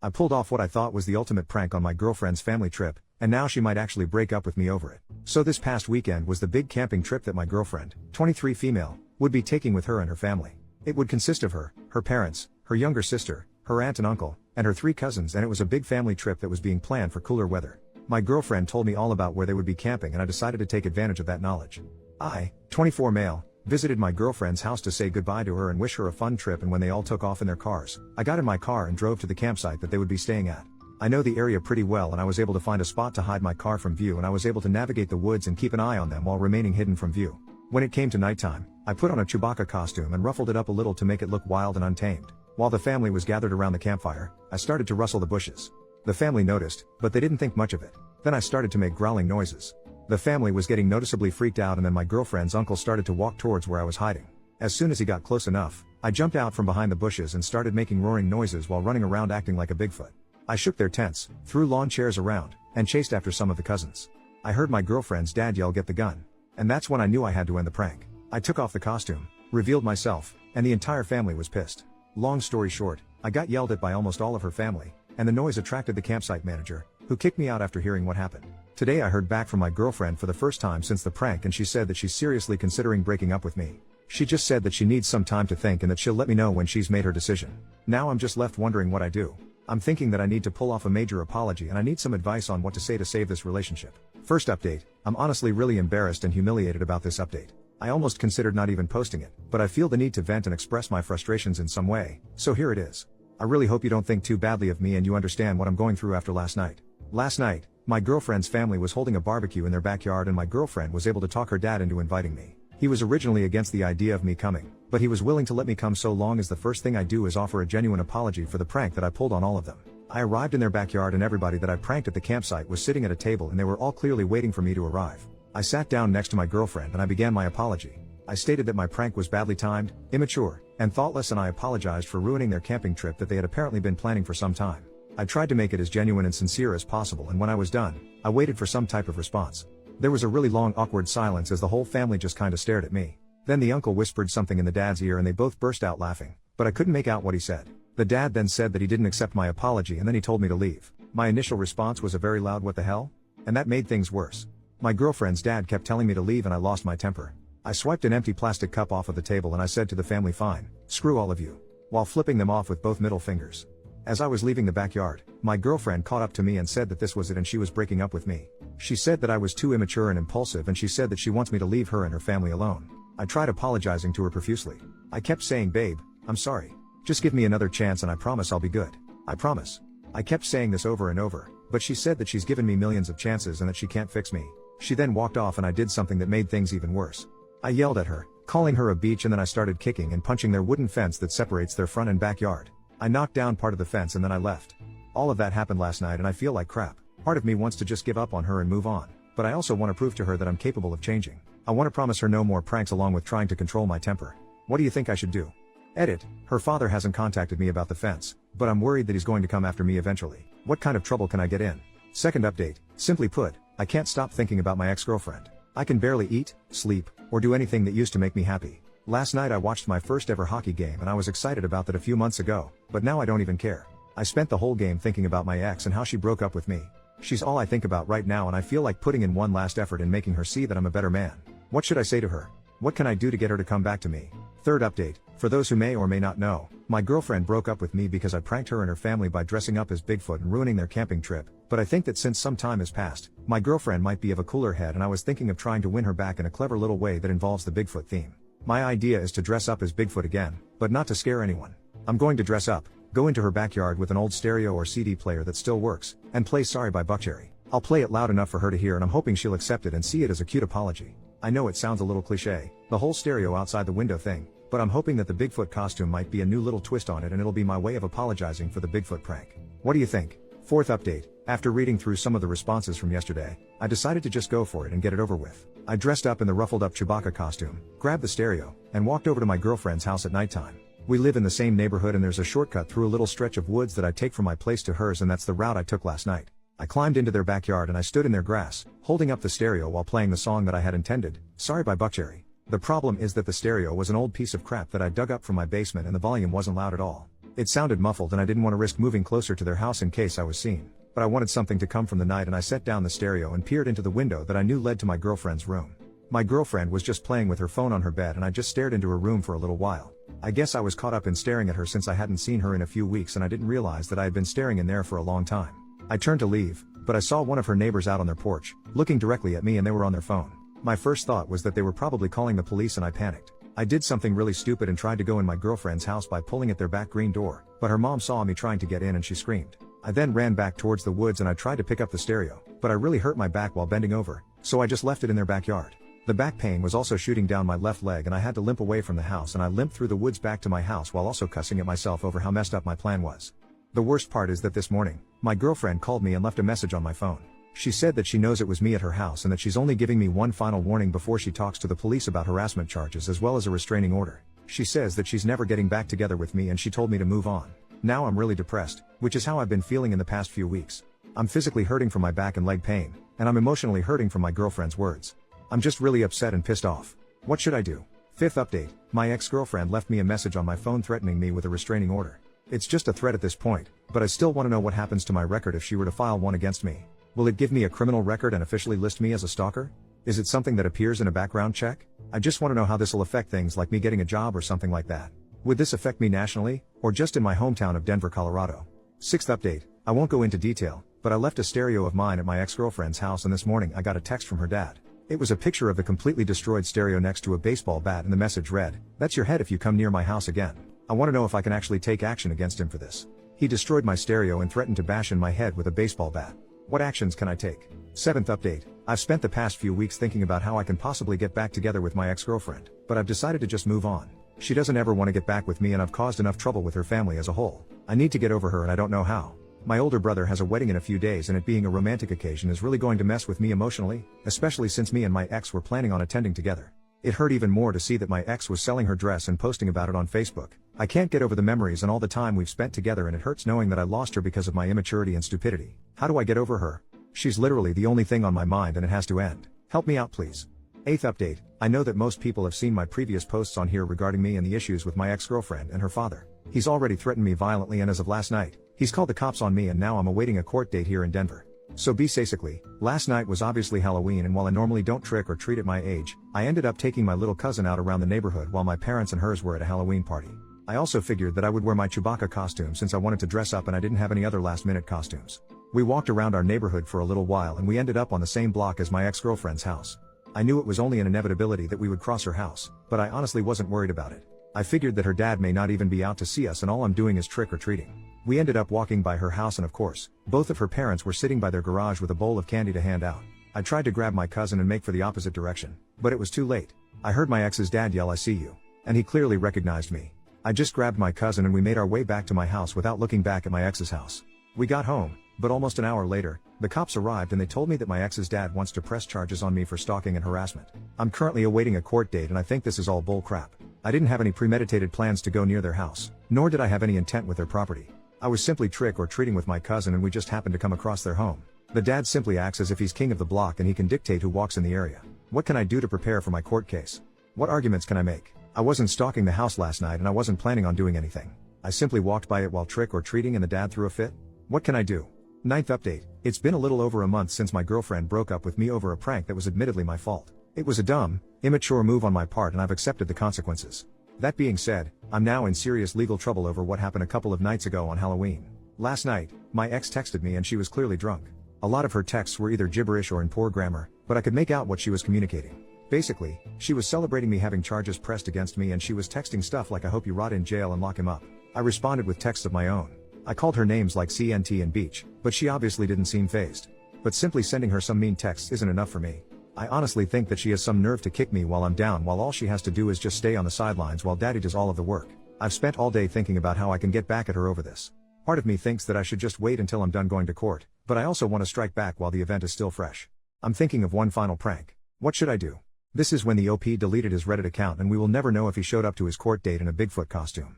I pulled off what I thought was the ultimate prank on my girlfriend's family trip, and now she might actually break up with me over it. So this past weekend was the big camping trip that my girlfriend, 23 female, would be taking with her and her family. It would consist of her parents, her younger sister, her aunt and uncle, and her 3 cousins, and it was a big family trip that was being planned for cooler weather. My girlfriend told me all about where they would be camping, and I decided to take advantage of that knowledge. I, 24 male, visited my girlfriend's house to say goodbye to her and wish her a fun trip, and when they all took off in their cars, I got in my car and drove to the campsite that they would be staying at. I know the area pretty well, and I was able to find a spot to hide my car from view, and I was able to navigate the woods and keep an eye on them while remaining hidden from view. When it came to nighttime, I put on a Chewbacca costume and ruffled it up a little to make it look wild and untamed. While the family was gathered around the campfire, I started to rustle the bushes. The family noticed, but they didn't think much of it. Then I started to make growling noises. The family was getting noticeably freaked out, and then my girlfriend's uncle started to walk towards where I was hiding. As soon as he got close enough, I jumped out from behind the bushes and started making roaring noises while running around acting like a Bigfoot. I shook their tents, threw lawn chairs around, and chased after some of the cousins. I heard my girlfriend's dad yell, "Get the gun." And that's when I knew I had to end the prank. I took off the costume, revealed myself, and the entire family was pissed. Long story short, I got yelled at by almost all of her family, and the noise attracted the campsite manager, who kicked me out after hearing what happened. Today I heard back from my girlfriend for the first time since the prank, and she said that she's seriously considering breaking up with me. She just said that she needs some time to think and that she'll let me know when she's made her decision. Now I'm just left wondering what I do. I'm thinking that I need to pull off a major apology, and I need some advice on what to say to save this relationship. First update, I'm honestly really embarrassed and humiliated about this update. I almost considered not even posting it, but I feel the need to vent and express my frustrations in some way, so here it is. I really hope you don't think too badly of me and you understand what I'm going through after last night. Last night, my girlfriend's family was holding a barbecue in their backyard, and my girlfriend was able to talk her dad into inviting me. He was originally against the idea of me coming, but he was willing to let me come so long as the first thing I do is offer a genuine apology for the prank that I pulled on all of them. I arrived in their backyard, and everybody that I pranked at the campsite was sitting at a table, and they were all clearly waiting for me to arrive. I sat down next to my girlfriend and I began my apology. I stated that my prank was badly timed, immature, and thoughtless, and I apologized for ruining their camping trip that they had apparently been planning for some time. I tried to make it as genuine and sincere as possible, and when I was done, I waited for some type of response. There was a really long awkward silence as the whole family just kinda stared at me. Then the uncle whispered something in the dad's ear and they both burst out laughing, but I couldn't make out what he said. The dad then said that he didn't accept my apology, and then he told me to leave. My initial response was a very loud "what the hell?" And that made things worse. My girlfriend's dad kept telling me to leave, and I lost my temper. I swiped an empty plastic cup off of the table and I said to the family, "Fine, screw all of you," while flipping them off with both middle fingers. As I was leaving the backyard, my girlfriend caught up to me and said that this was it and she was breaking up with me. She said that I was too immature and impulsive, and she said that she wants me to leave her and her family alone. I tried apologizing to her profusely. I kept saying, "Babe, I'm sorry. Just give me another chance and I promise I'll be good. I promise." I kept saying this over and over, but she said that she's given me millions of chances and that she can't fix me. She then walked off, and I did something that made things even worse. I yelled at her, calling her a bitch, and then I started kicking and punching their wooden fence that separates their front and backyard. I knocked down part of the fence and then I left. All of that happened last night and I feel like crap. Part of me wants to just give up on her and move on, but I also want to prove to her that I'm capable of changing. I want to promise her no more pranks along with trying to control my temper. What do you think I should do? Edit, her father hasn't contacted me about the fence, but I'm worried that he's going to come after me eventually. What kind of trouble can I get in? Second update, simply put, I can't stop thinking about my ex-girlfriend. I can barely eat, sleep, or do anything that used to make me happy. Last night I watched my first ever hockey game and I was excited about that a few months ago, but now I don't even care. I spent the whole game thinking about my ex and how she broke up with me. She's all I think about right now, and I feel like putting in one last effort in making her see that I'm a better man. What should I say to her? What can I do to get her to come back to me? Third update, for those who may or may not know, my girlfriend broke up with me because I pranked her and her family by dressing up as Bigfoot and ruining their camping trip, but I think that since some time has passed, my girlfriend might be of a cooler head, and I was thinking of trying to win her back in a clever little way that involves the Bigfoot theme. My idea is to dress up as Bigfoot again, but not to scare anyone. I'm going to dress up, go into her backyard with an old stereo or CD player that still works, and play Sorry by Buckcherry. I'll play it loud enough for her to hear, and I'm hoping she'll accept it and see it as a cute apology. I know it sounds a little cliche, the whole stereo outside the window thing, but I'm hoping that the Bigfoot costume might be a new little twist on it, and it'll be my way of apologizing for the Bigfoot prank. What do you think? Fourth update, after reading through some of the responses from yesterday, I decided to just go for it and get it over with. I dressed up in the ruffled up Chewbacca costume, grabbed the stereo, and walked over to my girlfriend's house at nighttime. We live in the same neighborhood and there's a shortcut through a little stretch of woods that I take from my place to hers, and that's the route I took last night. I climbed into their backyard and I stood in their grass, holding up the stereo while playing the song that I had intended, Sorry by Buckcherry. The problem is that the stereo was an old piece of crap that I dug up from my basement and the volume wasn't loud at all. It sounded muffled and I didn't want to risk moving closer to their house in case I was seen, but I wanted something to come from the night and I set down the stereo and peered into the window that I knew led to my girlfriend's room. My girlfriend was just playing with her phone on her bed and I just stared into her room for a little while. I guess I was caught up in staring at her since I hadn't seen her in a few weeks and I didn't realize that I had been staring in there for a long time. I turned to leave, but I saw one of her neighbors out on their porch, looking directly at me, and they were on their phone. My first thought was that they were probably calling the police and I panicked. I did something really stupid and tried to go in my girlfriend's house by pulling at their back green door, but her mom saw me trying to get in and she screamed. I then ran back towards the woods and I tried to pick up the stereo, but I really hurt my back while bending over, so I just left it in their backyard. The back pain was also shooting down my left leg and I had to limp away from the house, and I limped through the woods back to my house while also cussing at myself over how messed up my plan was. The worst part is that this morning, my girlfriend called me and left a message on my phone. She said that she knows it was me at her house and that she's only giving me one final warning before she talks to the police about harassment charges as well as a restraining order. She says that she's never getting back together with me and she told me to move on. Now I'm really depressed, which is how I've been feeling in the past few weeks. I'm physically hurting from my back and leg pain, and I'm emotionally hurting from my girlfriend's words. I'm just really upset and pissed off. What should I do? Fifth update, my ex-girlfriend left me a message on my phone threatening me with a restraining order. It's just a threat at this point, but I still want to know what happens to my record if she were to file one against me. Will it give me a criminal record and officially list me as a stalker? Is it something that appears in a background check? I just want to know how this will affect things like me getting a job or something like that. Would this affect me nationally, or just in my hometown of Denver, Colorado? Sixth update, I won't go into detail, but I left a stereo of mine at my ex-girlfriend's house and this morning I got a text from her dad. It was a picture of the completely destroyed stereo next to a baseball bat and the message read, "That's your head if you come near my house again." I want to know if I can actually take action against him for this. He destroyed my stereo and threatened to bash in my head with a baseball bat. What actions can I take? Seventh update, I've spent the past few weeks thinking about how I can possibly get back together with my ex-girlfriend, but I've decided to just move on. She doesn't ever want to get back with me and I've caused enough trouble with her family as a whole. I need to get over her and I don't know how. My older brother has a wedding in a few days and it being a romantic occasion is really going to mess with me emotionally, especially since me and my ex were planning on attending together. It hurt even more to see that my ex was selling her dress and posting about it on Facebook. I can't get over the memories and all the time we've spent together, and it hurts knowing that I lost her because of my immaturity and stupidity. How do I get over her? She's literally the only thing on my mind and it has to end. Help me out please. Eighth update, I know that most people have seen my previous posts on here regarding me and the issues with my ex-girlfriend and her father. He's already threatened me violently and as of last night, he's called the cops on me and now I'm awaiting a court date here in Denver. So basically, last night was obviously Halloween, and while I normally don't trick or treat at my age, I ended up taking my little cousin out around the neighborhood while my parents and hers were at a Halloween party. I also figured that I would wear my Chewbacca costume since I wanted to dress up and I didn't have any other last-minute costumes. We walked around our neighborhood for a little while and we ended up on the same block as my ex-girlfriend's house. I knew it was only an inevitability that we would cross her house, but I honestly wasn't worried about it. I figured that her dad may not even be out to see us and all I'm doing is trick or treating. We ended up walking by her house and of course, both of her parents were sitting by their garage with a bowl of candy to hand out. I tried to grab my cousin and make for the opposite direction, but it was too late. I heard my ex's dad yell, "I see you," and he clearly recognized me. I just grabbed my cousin and we made our way back to my house without looking back at my ex's house. We got home, but almost an hour later, the cops arrived and they told me that my ex's dad wants to press charges on me for stalking and harassment. I'm currently awaiting a court date and I think this is all bull crap. I didn't have any premeditated plans to go near their house, nor did I have any intent with their property. I was simply trick or treating with my cousin and we just happened to come across their home. The dad simply acts as if he's king of the block and he can dictate who walks in the area. What can I do to prepare for my court case? What arguments can I make? I wasn't stalking the house last night and I wasn't planning on doing anything. I simply walked by it while trick or treating and the dad threw a fit. What can I do? Ninth update, it's been a little over a month since my girlfriend broke up with me over a prank that was admittedly my fault. It was a dumb, immature move on my part and I've accepted the consequences. That being said, I'm now in serious legal trouble over what happened a couple of nights ago on Halloween. Last night, my ex texted me and she was clearly drunk. A lot of her texts were either gibberish or in poor grammar, but I could make out what she was communicating. Basically, she was celebrating me having charges pressed against me and she was texting stuff like "I hope you rot in jail and lock him up." I responded with texts of my own. I called her names like CNT and Beach, but she obviously didn't seem fazed. But simply sending her some mean texts isn't enough for me. I honestly think that she has some nerve to kick me while I'm down, while all she has to do is just stay on the sidelines while daddy does all of the work. I've spent all day thinking about how I can get back at her over this. Part of me thinks that I should just wait until I'm done going to court, but I also want to strike back while the event is still fresh. I'm thinking of one final prank. What should I do? This is when the OP deleted his Reddit account and we will never know if he showed up to his court date in a Bigfoot costume.